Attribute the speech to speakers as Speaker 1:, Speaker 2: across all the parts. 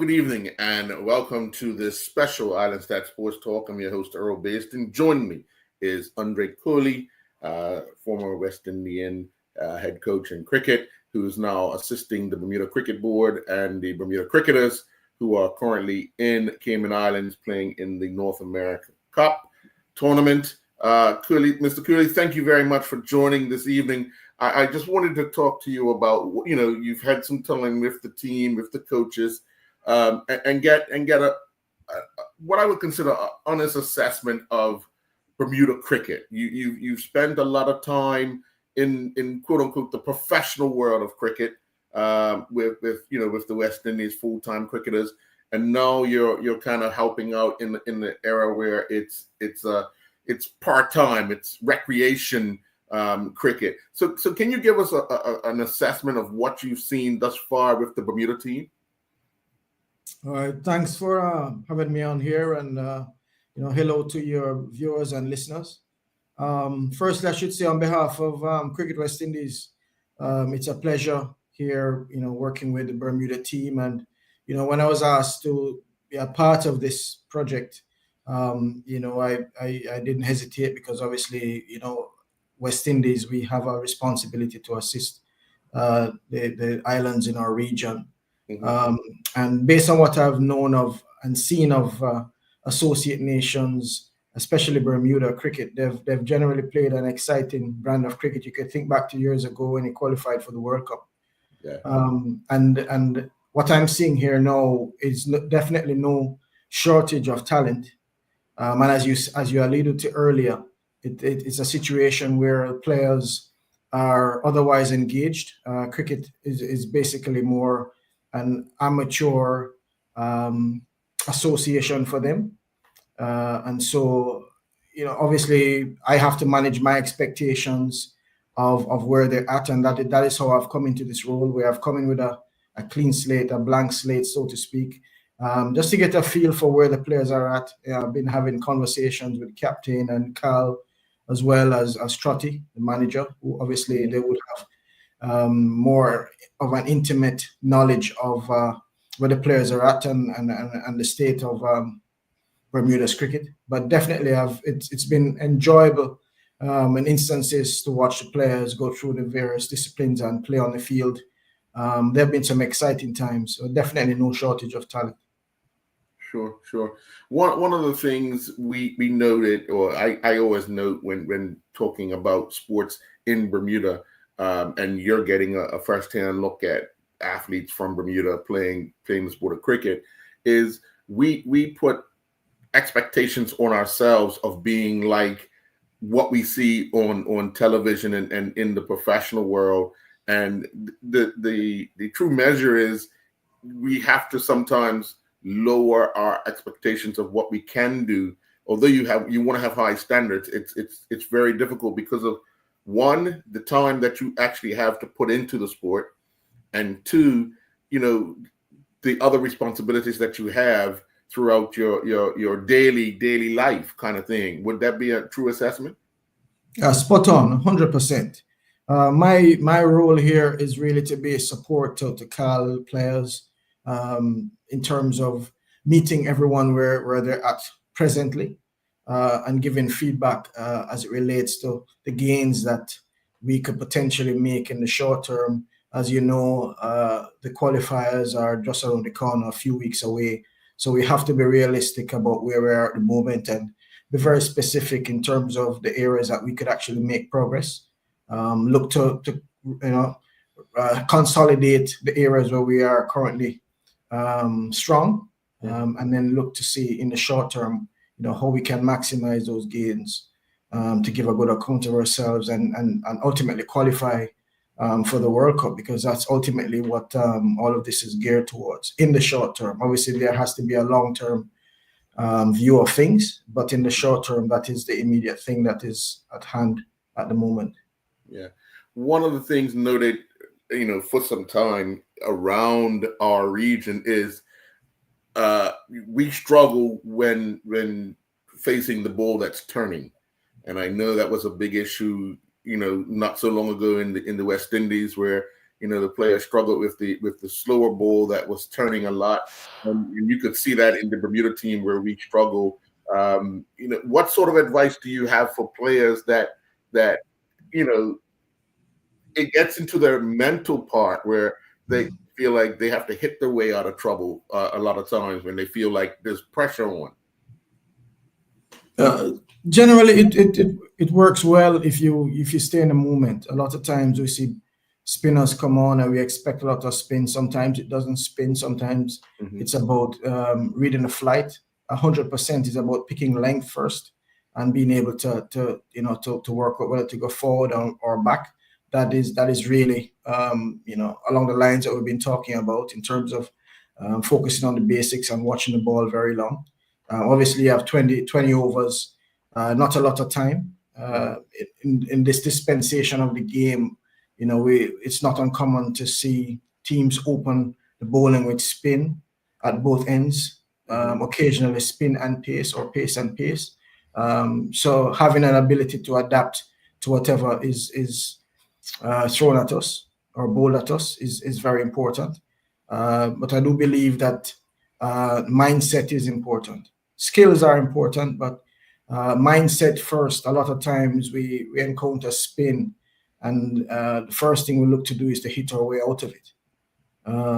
Speaker 1: good evening, and welcome to this special Island Stat Sports Talk. I'm your host, Earl Baston. Joining me is Andre Coley, former West Indian head coach in cricket, who is now assisting the Bermuda Cricket Board and the Bermuda Cricketers, who are currently in Cayman Islands playing in the North America Cup tournament. Mr. Coley, thank you very much for joining this evening. I just wanted to talk to you about, you've had some time with the team, with the coaches, and get a what I would consider an honest assessment of Bermuda cricket. You've spent a lot of time in quote unquote the professional world of cricket, with the West Indies full-time cricketers, and now you're kind of helping out in the era where it's part-time, it's recreation cricket. So can you give us an assessment of what you've seen thus far with the Bermuda team?
Speaker 2: All right, thanks for having me on here, and hello to your viewers and listeners. First, I should say on behalf of Cricket West Indies, it's a pleasure here, working with the Bermuda team. And when I was asked to be a part of this project, I didn't hesitate, because obviously, West Indies, we have a responsibility to assist the islands in our region.
Speaker 1: Mm-hmm.
Speaker 2: And based on what I've known of and seen of associate nations, especially Bermuda cricket, they've generally played an exciting brand of cricket. You could think back to years ago when he qualified for the World Cup.
Speaker 1: Yeah.
Speaker 2: And what I'm seeing here now is definitely no shortage of talent. And as you alluded to earlier, it's a situation where players are otherwise engaged. Cricket is basically more an amateur association for them. And so, obviously I have to manage my expectations of where they're at. And that is how I've come into this role, where I've come in with a clean slate, a blank slate, so to speak, just to get a feel for where the players are at. I've been having conversations with captain and Carl, as well as Trotty, the manager, who obviously they would have more of an intimate knowledge of where the players are at and the state of Bermuda's cricket. But definitely it's been enjoyable in instances to watch the players go through the various disciplines and play on the field. There have been some exciting times, so definitely no shortage of talent.
Speaker 1: Sure. One of the things we noted, or I always note when talking about sports in Bermuda, and you're getting a first-hand look at athletes from Bermuda playing the sport of cricket, is we put expectations on ourselves of being like what we see on television and in the professional world. And the true measure is we have to sometimes lower our expectations of what we can do. Although you want to have high standards, it's very difficult because of, one, the time that you actually have to put into the sport, and two, the other responsibilities that you have throughout your daily life, kind of thing. Would that be a true assessment?
Speaker 2: Spot on, 100%. My role here is really to be a support to Cal players, in terms of meeting everyone where they're at presently, and giving feedback as it relates to the gains that we could potentially make in the short term. As you know, the qualifiers are just around the corner, a few weeks away. So we have to be realistic about where we are at the moment and be very specific in terms of the areas that we could actually make progress. Look to consolidate the areas where we are currently strong, and then look to see in the short term, how we can maximize those gains, to give a good account of ourselves and ultimately qualify for the World Cup, because that's ultimately what all of this is geared towards in the short term. Obviously, there has to be a long-term view of things, but in the short term, that is the immediate thing that is at hand at the moment.
Speaker 1: Yeah. One of the things noted, for some time around our region is we struggle when facing the ball that's turning. And I know that was a big issue, not so long ago in the West Indies, where, the players struggled with the slower ball that was turning a lot, and you could see that in the Bermuda team where we struggle. What sort of advice do you have for players that you know it gets into their mental part where they feel like they have to hit their way out of trouble a lot of times when they feel like there's pressure on?
Speaker 2: Generally, it works well if you stay in the moment. A lot of times we see spinners come on and we expect a lot of spin. Sometimes it doesn't spin. Sometimes it's about reading the flight. 100% is about picking length first and being able to work out whether to go forward or back. That is really along the lines that we've been talking about in terms of focusing on the basics and watching the ball very long. Obviously, you have 20 overs, not a lot of time. In this dispensation of the game, it's not uncommon to see teams open the bowling with spin at both ends, occasionally spin and pace or pace and pace. So having an ability to adapt to whatever is thrown at us or bowled at us is very important. But I do believe that mindset is important. Skills are important, but mindset first. A lot of times we encounter spin, and the first thing we look to do is to hit our way out of it.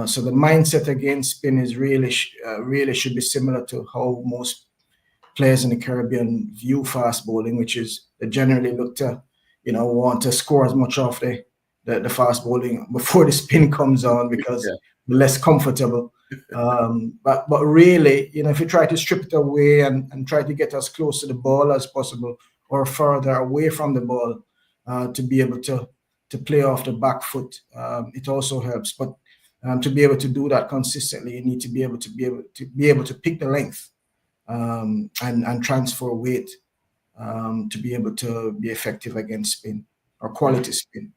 Speaker 2: So the mindset against spin is really should be similar to how most players in the Caribbean view fast bowling, which is they generally look to, want to score as much off the fast bowling before the spin comes on because they're less comfortable. But really, if you try to strip it away and try to get as close to the ball as possible or further away from the ball to be able to play off the back foot, it also helps. But to be able to do that consistently, you need to be able to pick the length and transfer weight to be able to be effective against spin or quality spin.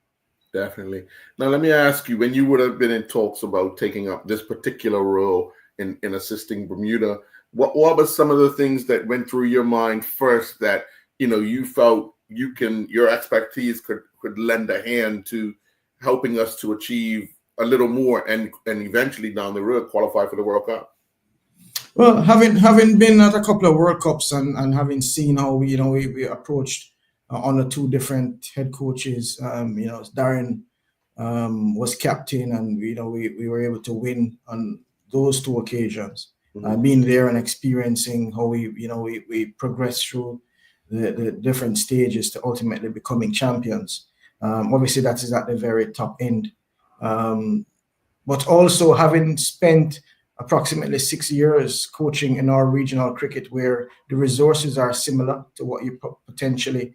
Speaker 1: Definitely. Now, let me ask you, when you would have been in talks about taking up this particular role in assisting Bermuda, what were some of the things that went through your mind first that, you felt your expertise could lend a hand to helping us to achieve a little more and eventually down the road qualify for the World Cup?
Speaker 2: Well, having been at a couple of World Cups and having seen how we approached under two different head coaches, Darren was captain, and we were able to win on those two occasions. Being there and experiencing how we progressed through the different stages to ultimately becoming champions. Obviously, that is at the very top end. But also having spent approximately 6 years coaching in our regional cricket, where the resources are similar to what you potentially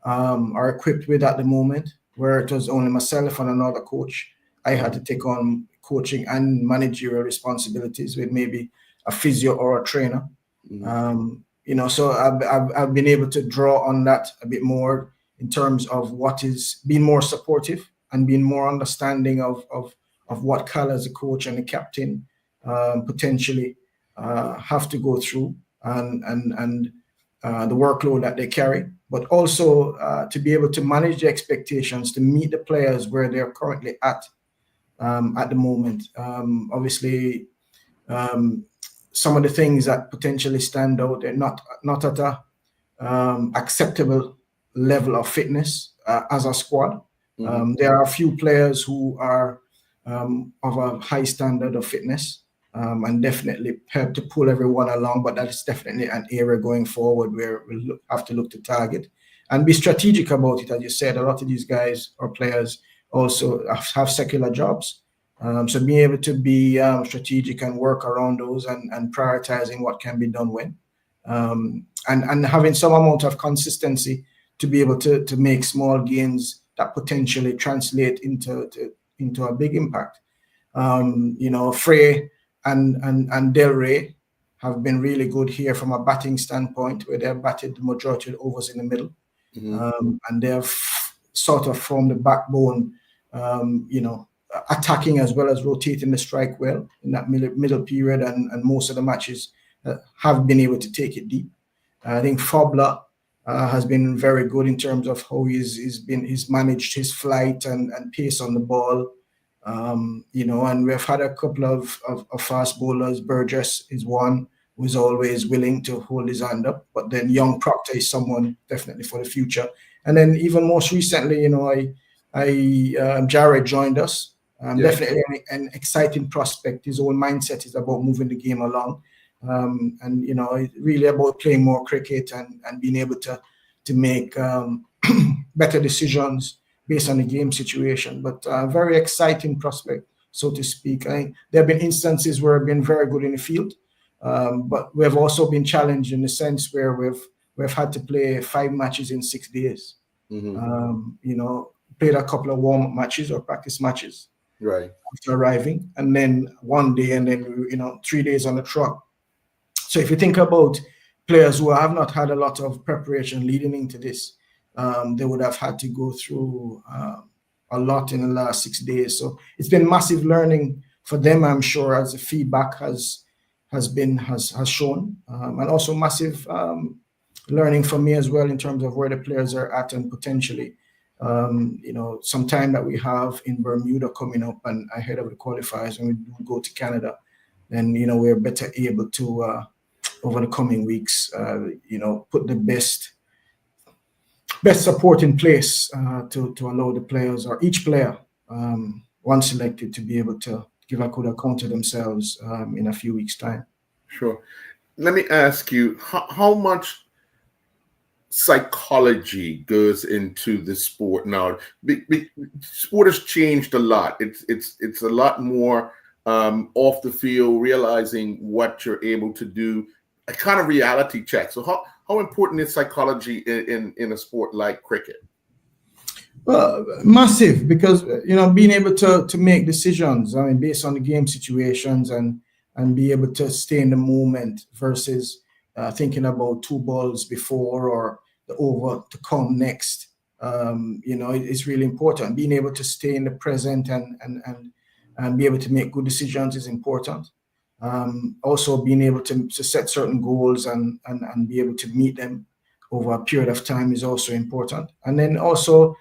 Speaker 2: are equipped with at the moment, where it was only myself and another coach. I had to take on coaching and managerial responsibilities with maybe a physio or a trainer. So I've been able to draw on that a bit more in terms of what is being more supportive and being more understanding of what Kyle as a coach and a captain potentially have to go through and the workload that they carry, but also to be able to manage the expectations to meet the players where they're currently at the moment. Obviously, some of the things that potentially stand out, they're not at a acceptable level of fitness as a squad. There are a few players who are of a high standard of fitness and definitely help to pull everyone along, but that is definitely an area going forward where we'll have to look to target and be strategic about it. As you said, a lot of these guys or players also have secular jobs. So being able to be strategic and work around those and prioritizing what can be done when. And having some amount of consistency to be able to make small gains that potentially translate into a big impact. Frey and Del Rey have been really good here from a batting standpoint, where they've batted the majority of the overs in the middle. And they've sort of formed the backbone, attacking as well as rotating the strike well in that middle period, and most of the matches have been able to take it deep. I think Fobler has been very good in terms of how he's managed his flight and pace on the ball. And we've had a couple of fast bowlers. Burgess is one who's always willing to hold his hand up. But then young Proctor is someone definitely for the future. And then even most recently, Jared joined us.
Speaker 1: Yeah.
Speaker 2: Definitely an exciting prospect. His whole mindset is about moving the game along, and really about playing more cricket and being able to make better decisions based on the game situation. But very exciting prospect, so to speak. I think there have been instances where I've been very good in the field, but we've also been challenged in the sense where we've had to play 5 matches in 6 days. Played a couple of warm-up matches or practice matches
Speaker 1: Right.
Speaker 2: after arriving, and then one day, and then 3 days on the trot. So if you think about players who have not had a lot of preparation leading into this, they would have had to go through a lot in the last 6 days. So it's been massive learning for them, I'm sure, as the feedback has shown, and also massive learning for me as well in terms of where the players are at and potentially some time that we have in Bermuda coming up and ahead of the qualifiers when we do go to Canada, then we're better able to over the coming weeks put the best support in place to allow the players, or each player, once selected, to be able to give a good account of themselves in a few weeks' time.
Speaker 1: Sure. Let me ask you, how much psychology goes into the sport now? Sport has changed a lot. It's a lot more off the field, realizing what you're able to do, a kind of reality check. So how important is psychology in a sport like cricket?
Speaker 2: Well, massive, because being able to make decisions, I mean, based on the game situations and be able to stay in the moment versus thinking about 2 balls before or the over to come next. It's really important. Being able to stay in the present and be able to make good decisions is important. Also, being able to set certain goals and be able to meet them over a period of time is also important. And then also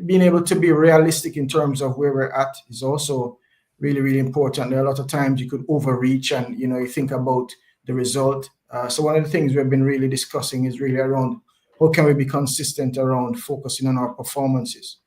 Speaker 2: being able to be realistic in terms of where we're at is also really, really important. There are a lot of times you could overreach and you think about the result. So one of the things we've been really discussing is really around how can we be consistent around focusing on our performances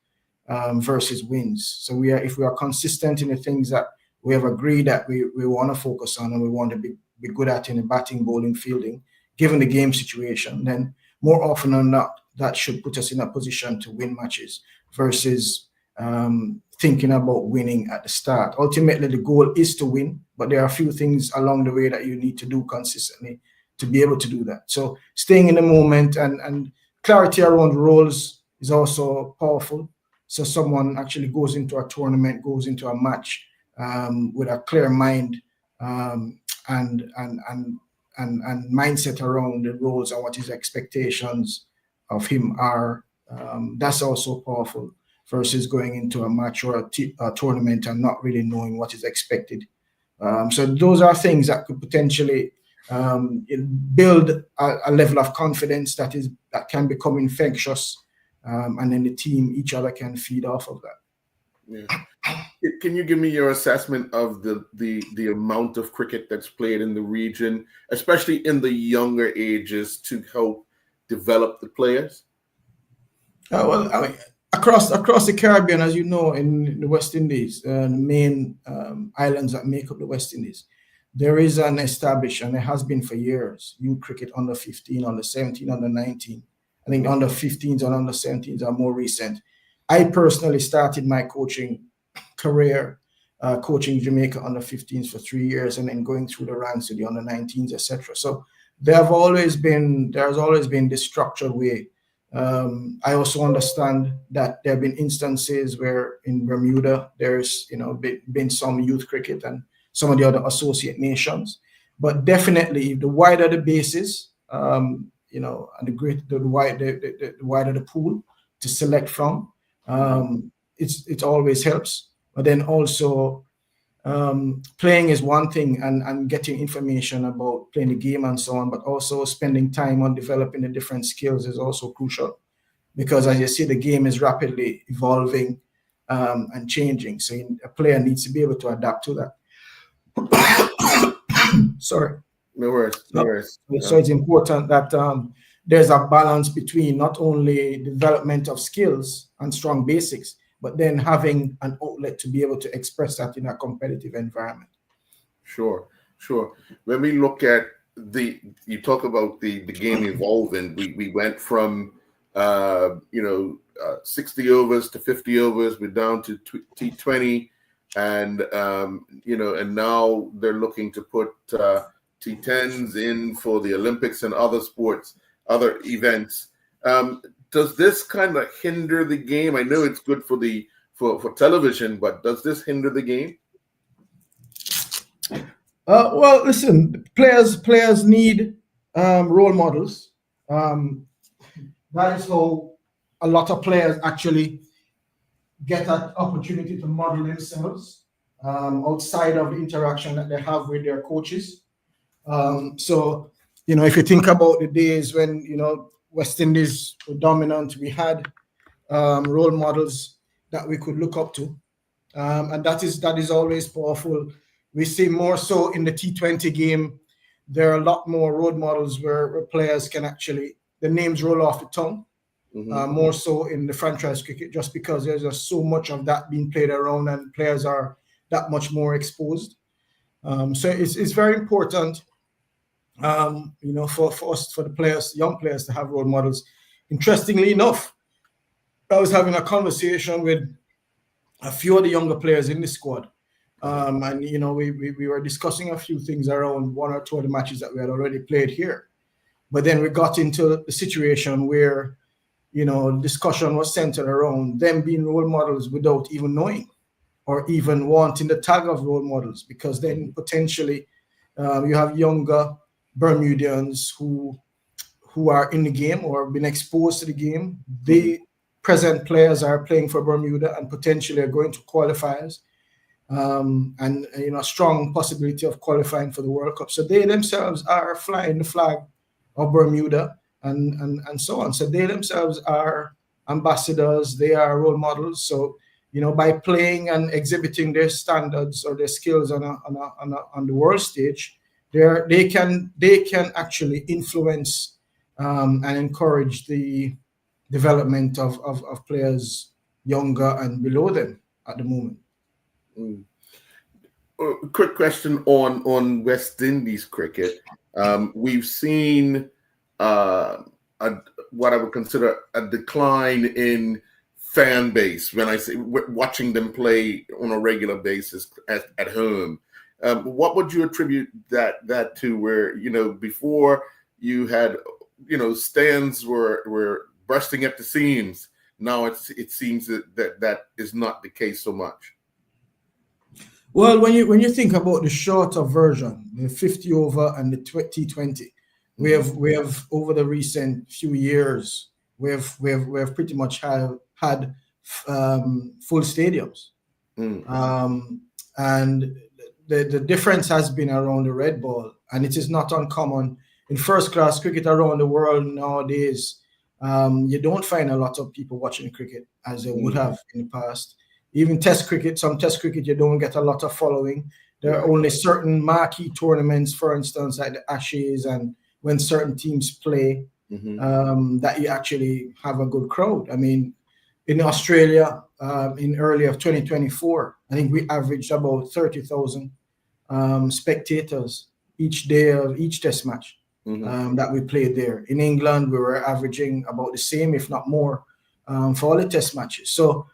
Speaker 2: versus wins. So if we are consistent in the things that we have agreed that we want to focus on and we want to be good at in the batting, bowling, fielding, given the game situation, then more often than not, that should put us in a position to win matches versus thinking about winning at the start. Ultimately, the goal is to win, but there are a few things along the way that you need to do consistently to be able to do that. So staying in the moment and clarity around roles is also powerful. So someone actually goes into a tournament, goes into a match with a clear mind and mindset around the roles and what his expectations of him are. That's also powerful versus going into a match or a tournament and not really knowing what is expected. So those are things that could potentially build a level of confidence that can become infectious, and then the team, each other can feed off of that.
Speaker 1: Yeah. Can you give me your assessment of the amount of cricket that's played in the region, especially in the younger ages, to help develop the players?
Speaker 2: Well, I mean, across the Caribbean, as you know, in the West Indies, the main islands that make up the West Indies, there is an established, and it has been for years, youth cricket under 15, under 17, under 19. I think under 15s and under 17s are more recent. I personally started my coaching career coaching Jamaica under 15s for 3 years and then going through the ranks to the under 19s, etc. So there's always been this structured way. I also understand that there have been instances where in Bermuda there's been some youth cricket and some of the other associate nations, but definitely the wider the bases, and the wider the pool to select from, it always helps. But then also playing is one thing and getting information about playing the game and so on, but also spending time on developing the different skills is also crucial, because as you see, the game is rapidly evolving. and changing. So a player needs to be able to adapt to that. Sorry.
Speaker 1: No worries. No worries.
Speaker 2: So it's important that there's a balance between not only development of skills and strong basics, but then having an outlet to be able to express that in a competitive environment.
Speaker 1: Sure. When we look at you talk about the game evolving. We went from 60 overs to 50 overs. We're down to T20, and and now they're looking to put T10s in for the Olympics and other sports, other events. Does this kind of hinder the game? I know it's good for television, but does this hinder the game?
Speaker 2: Well, listen, players need role models. That is how a lot of players actually get an opportunity to model themselves outside of the interaction that they have with their coaches. So, if you think about the days when, West Indies were dominant, we had role models that we could look up to. And that is always powerful. We see more so in the T20 game. There are a lot more role models where players can actually, the names roll off the tongue. More so in the franchise cricket, just because there's just so much of that being played around and players are that much more exposed. So it's very important, for us, for the players, young players, to have role models. Interestingly enough, I was having a conversation with a few of the younger players in the squad. And we were discussing a few things around one or two of the matches that we had already played here. But then we got into the situation where, discussion was centered around them being role models without even knowing or even wanting the tag of role models, because then potentially you have younger Bermudians who are in the game or been exposed to the game. The present players are playing for Bermuda and potentially are going to qualifiers. And a strong possibility of qualifying for the World Cup. So they themselves are flying the flag of Bermuda and so on. So they themselves are ambassadors, they are role models. So, by playing and exhibiting their standards or their skills on the world stage, they can actually influence and encourage the development of players younger and below them at the moment.
Speaker 1: Quick question on West Indies cricket. We've seen what I would consider a decline in fan base when I say watching them play on a regular basis at home. What would you attribute that to? Where before you had stands were bursting at the seams. Now it seems that is not the case so much.
Speaker 2: Well, when you think about the shorter version, the 50 over and the T20, we have over the recent few years, we have pretty much had full stadiums, and the difference has been around the red ball, and it is not uncommon in first class cricket around the world nowadays. You don't find a lot of people watching cricket as they would have in the past. Even some test cricket, you don't get a lot of following. There are only certain marquee tournaments, for instance, like the Ashes, and when certain teams play, that you actually have a good crowd. I mean, in Australia, in early of 2024, I think we averaged about 30,000 spectators each day of each test match that we played there. In England, we were averaging about the same, if not more, for all the test matches. So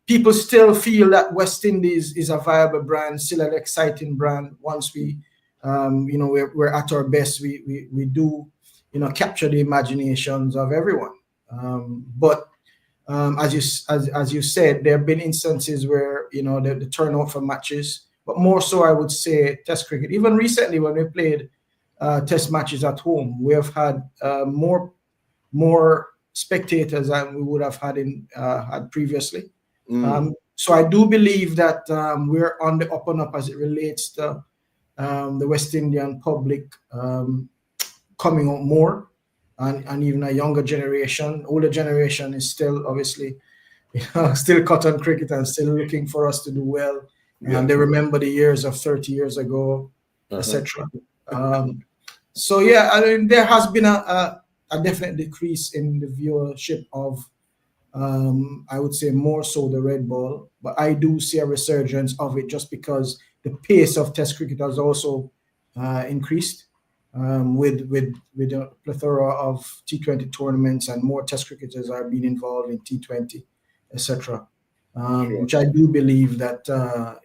Speaker 2: people still feel that West Indies is a viable brand, still an exciting brand. Once we're at our best, we do capture the imaginations of everyone. But as you said, there have been instances where the turnout for matches, but more so I would say test cricket. Even recently when we played test matches at home, we have had more spectators than we would have had previously. So I do believe that we're on the up and up as it relates to the West Indian public coming out more, and even a younger generation. Older generation is still obviously still cotton cricket and still looking for us to do well.
Speaker 1: Yeah.
Speaker 2: They remember the years of 30 years ago,
Speaker 1: Uh-huh.
Speaker 2: etc. So yeah, I mean, there has been a definite decrease in the viewership of, I would say more so the red ball, but I do see a resurgence of it just because the pace of Test cricket has also increased, with a plethora of T20 tournaments, and more Test cricketers are being involved in T20, etc.
Speaker 1: Sure.
Speaker 2: Which I do believe that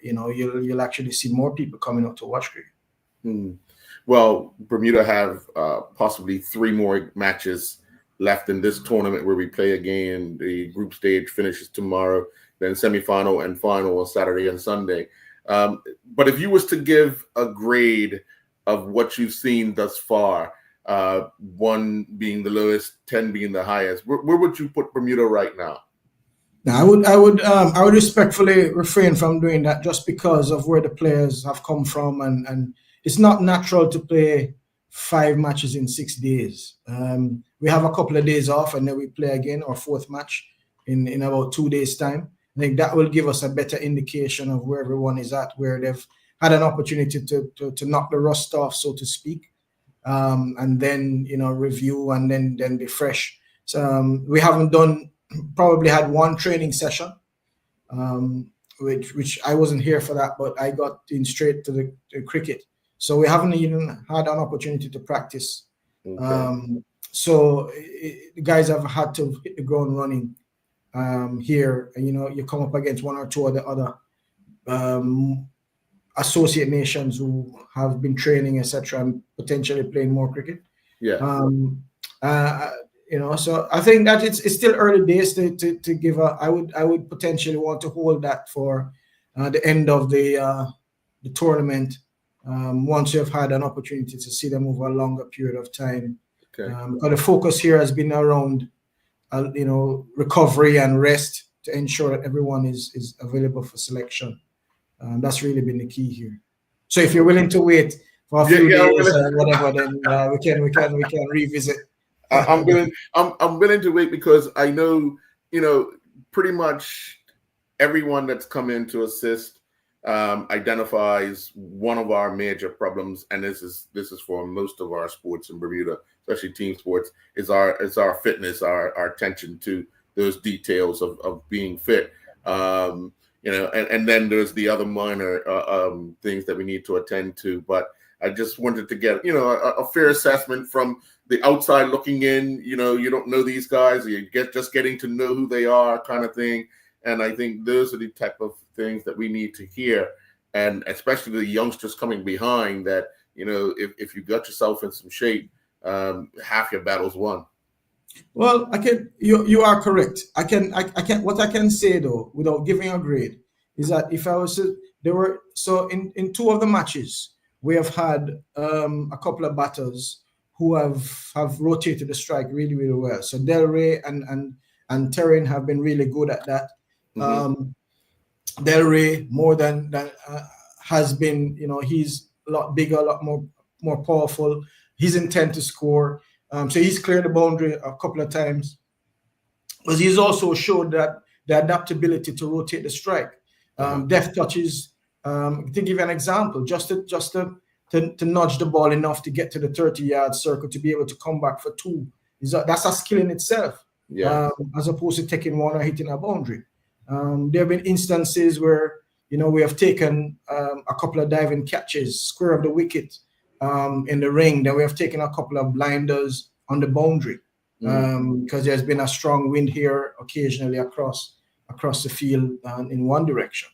Speaker 2: you'll actually see more people coming out to watch cricket.
Speaker 1: Hmm. Well, Bermuda have possibly 3 more matches left in this tournament where we play again. The group stage finishes tomorrow, then semifinal and final on Saturday and Sunday. But if you was to give a grade of what you've seen thus far, 1 being the lowest, 10 being the highest, where would you put Bermuda right now?
Speaker 2: Now, I would respectfully refrain from doing that just because of where the players have come from, and it's not natural to play 5 matches in 6 days. We have a couple of days off, and then we play again our fourth match in about 2 days' time. I think that will give us a better indication of where everyone is at, where they've had an opportunity to knock the rust off, so to speak, and then review and then be fresh. So we haven't done probably had one training session, which I wasn't here for that, but I got in straight to the cricket. So we haven't even had an opportunity to practice.
Speaker 1: Okay.
Speaker 2: So the guys have had to hit the ground running here. And, you come up against one or two of the other associate nations who have been training, etc., and potentially playing more cricket.
Speaker 1: Yeah.
Speaker 2: Uh, so I think that it's still early days to give a. I would potentially want to hold that for the end of the tournament, once you've had an opportunity to see them over a longer period of time.
Speaker 1: Okay.
Speaker 2: But the focus here has been around recovery and rest to ensure that everyone is available for selection. That's really been the key here. So if you're willing to wait for a few days or whatever, then we can revisit.
Speaker 1: I'm willing to wait because I know, pretty much everyone that's come in to assist identifies one of our major problems, and this is for most of our sports in Bermuda, especially team sports, is our fitness, our attention to those details of being fit. And then there's the other minor things that we need to attend to. But I just wanted to get, a fair assessment from the outside looking in. You don't know these guys, you just getting to know who they are, kind of thing. And I think those are the type of things that we need to hear, and especially the youngsters coming behind. That if you got yourself in some shape, half your battle's won.
Speaker 2: Well, you are correct. I can what I can say though, without giving a grade, is that if I was to, there were, so in 2 of the matches we have had a couple of batters who have rotated the strike really, really well. So Del Rey and Terran have been really good at that. Del Rey more than has been, he's a lot bigger, a lot more powerful. His intent to score. So he's cleared the boundary a couple of times, but he's also showed that the adaptability to rotate the strike, deft touches. To give you an example, just to nudge the ball enough to get to the 30-yard circle to be able to come back for 2. That's a skill in itself.
Speaker 1: Yeah.
Speaker 2: As opposed to taking one or hitting a boundary. There have been instances where we have taken a couple of diving catches, square of the wicket. In the ring, then we have taken a couple of blinders on the boundary, because there's been a strong wind here occasionally across the field in one direction.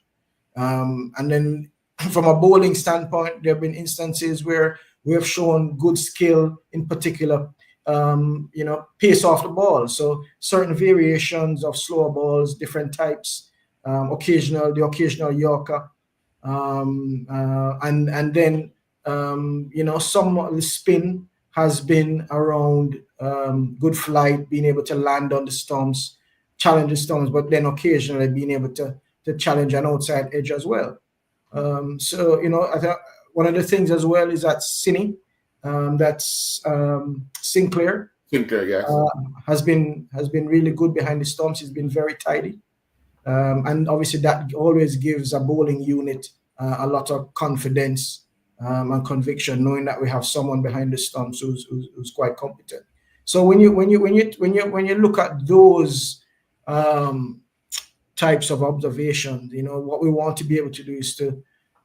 Speaker 2: And then from a bowling standpoint, there have been instances where we have shown good skill, in particular, pace off the ball. So certain variations of slower balls, different types, the occasional Yorker, and then some of the spin has been around good flight, being able to land on the stumps, challenge the stumps, but then occasionally being able to challenge an outside edge as well. So I think one of the things as well is that Sinney, that's Sinclair.
Speaker 1: Sinclair, yes.
Speaker 2: Has been really good behind the stumps. He's been very tidy. And obviously that always gives a bowling unit a lot of confidence and conviction, knowing that we have someone behind the stumps who's quite competent. So when you look at those types of observations, what we want to be able to do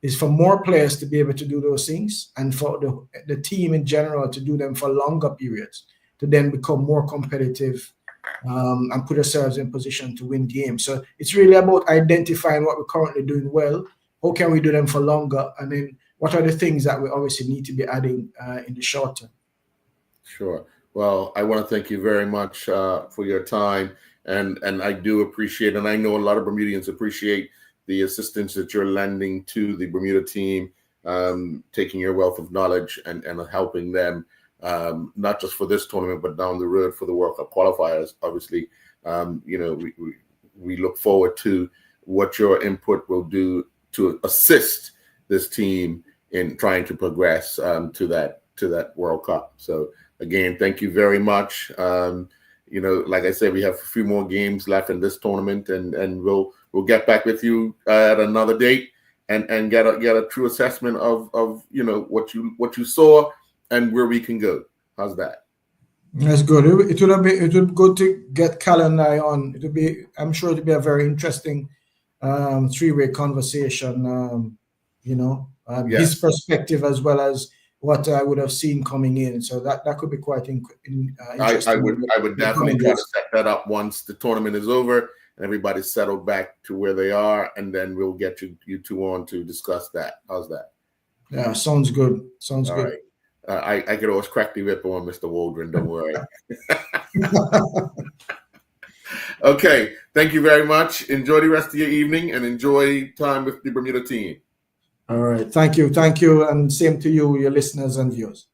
Speaker 2: is for more players to be able to do those things, and for the team in general to do them for longer periods, to then become more competitive and put ourselves in position to win games. So it's really about identifying what we're currently doing well. How can we do them for longer? And then what are the things that we obviously need to be adding in the short term?
Speaker 1: Sure. Well, I want to thank you very much for your time. And I do appreciate, and I know a lot of Bermudians appreciate the assistance that you're lending to the Bermuda team, taking your wealth of knowledge and helping them, not just for this tournament, but down the road for the World Cup qualifiers. Obviously, we look forward to what your input will do to assist this team in trying to progress to that World Cup. So again, thank you very much. Like I said, we have a few more games left in this tournament, and we'll get back with you at another date and get a true assessment of what you saw and where we can go. How's that?
Speaker 2: That's good. It would be good to get Calendar on. I'm sure it'll be a very interesting three-way conversation.
Speaker 1: Yes.
Speaker 2: His perspective as well as what I would have seen coming in. So that could be quite interesting.
Speaker 1: I would definitely try to set that up once the tournament is over and everybody's settled back to where they are, and then we'll get you two on to discuss that. How's that?
Speaker 2: Yeah, sounds good. Sounds
Speaker 1: All
Speaker 2: good.
Speaker 1: Right. I could always crack the whip on Mr. Waldron. Don't worry. Okay. Thank you very much. Enjoy the rest of your evening and enjoy time with the Bermuda team.
Speaker 2: All right. Thank you. And same to you, your listeners and viewers.